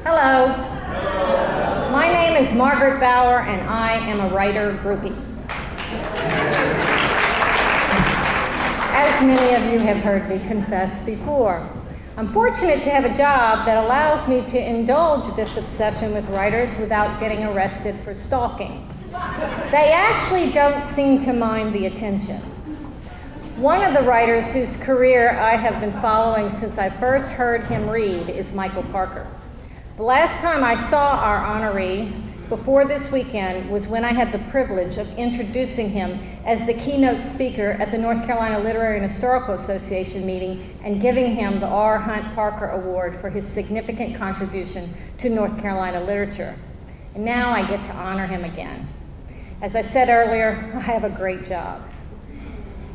Hello. My name is Margaret Bauer, and I am a writer groupie. As many of you have heard me confess before, I'm fortunate to have a job that allows me to indulge this obsession with writers without getting arrested for stalking. They actually don't seem to mind the attention. One of the writers whose career I have been following since I first heard him read is Michael Parker. The last time I saw our honoree before this weekend was when I had the privilege of introducing him as the keynote speaker at the North Carolina Literary and Historical Association meeting and giving him the R. Hunt Parker Award for his significant contribution to North Carolina literature. And now I get to honor him again. As I said earlier, I have a great job.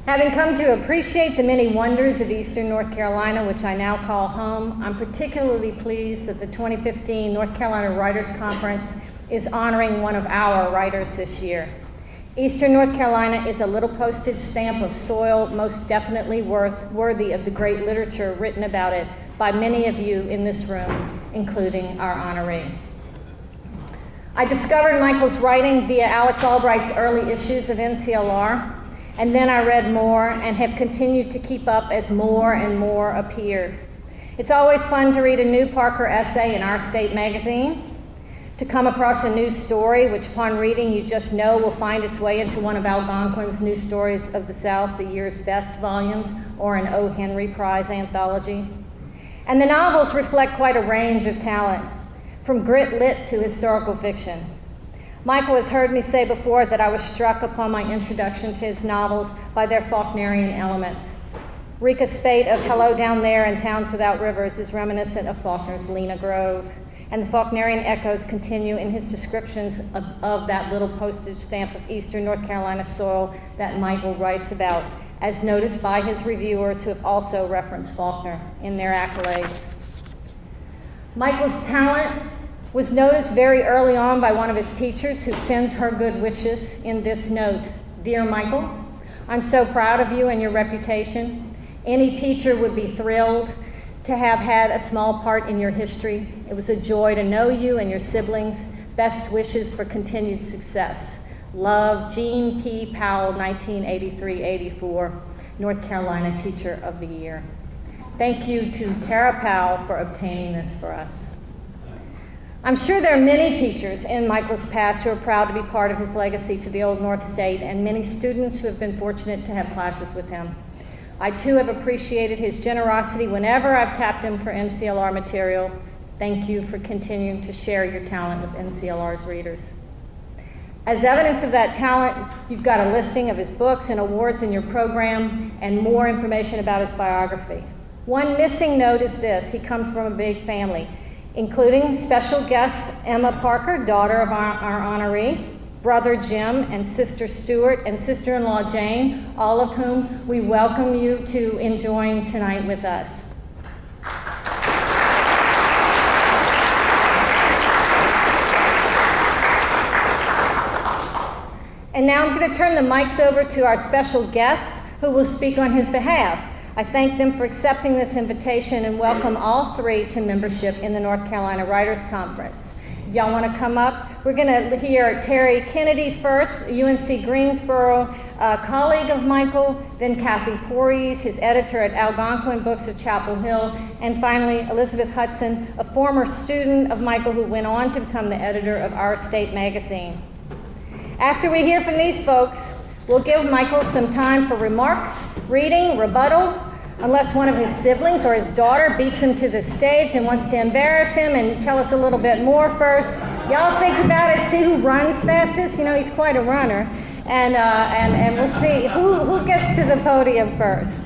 Having come to appreciate the many wonders of Eastern North Carolina, which I now call home, I'm particularly pleased that the 2015 North Carolina Writers Conference is honoring one of our writers this year. Eastern North Carolina is a little postage stamp of soil most definitely worthy of the great literature written about it by many of you in this room, including our honoree. I discovered Michael's writing via Alex Albright's early issues of NCLR, and then I read more and have continued to keep up as more and more appeared. It's always fun to read a new Parker essay in Our State magazine, to come across a new story, which upon reading you just know will find its way into one of Algonquin's New Stories of the South, the year's best volumes, or an O. Henry Prize anthology. And the novels reflect quite a range of talent, from grit lit to historical fiction. Michael has heard me say before that I was struck upon my introduction to his novels by their Faulknerian elements. Rika Spate of Hello Down There and Towns Without Rivers is reminiscent of Faulkner's Lena Grove, and the Faulknerian echoes continue in his descriptions of that little postage stamp of Eastern North Carolina soil that Michael writes about, as noticed by his reviewers who have also referenced Faulkner in their accolades. Michael's talent was noticed very early on by one of his teachers, who sends her good wishes in this note. Dear Michael, I'm so proud of you and your reputation. Any teacher would be thrilled to have had a small part in your history. It was a joy to know you and your siblings. Best wishes for continued success. Love, Jean P. Powell, 1983-84, North Carolina Teacher of the Year. Thank you to Tara Powell for obtaining this for us. I'm sure there are many teachers in Michael's past who are proud to be part of his legacy to the Old North State, and many students who have been fortunate to have classes with him. I too have appreciated his generosity whenever I've tapped him for NCLR material. Thank you for continuing to share your talent with NCLR's readers. As evidence of that talent, you've got a listing of his books and awards in your program and more information about his biography. One missing note is this: he comes from a big family, including special guests Emma Parker, daughter of our honoree, brother Jim, and sister Stuart, and sister-in-law Jane, all of whom we welcome you to enjoying tonight with us. And now I'm going to turn the mics over to our special guests who will speak on his behalf. I thank them for accepting this invitation and welcome all three to membership in the North Carolina Writers Conference. If y'all want to come up, we're going to hear Terry Kennedy first, UNC Greensboro, a colleague of Michael, then Kathy Porries, his editor at Algonquin Books of Chapel Hill, and finally Elizabeth Hudson, a former student of Michael who went on to become the editor of Our State magazine. After we hear from these folks, we'll give Michael some time for remarks, reading, rebuttal, unless one of his siblings or his daughter beats him to the stage and wants to embarrass him and tell us a little bit more first. Y'all think about it, see who runs fastest. You know, he's quite a runner. And we'll see who gets to the podium first.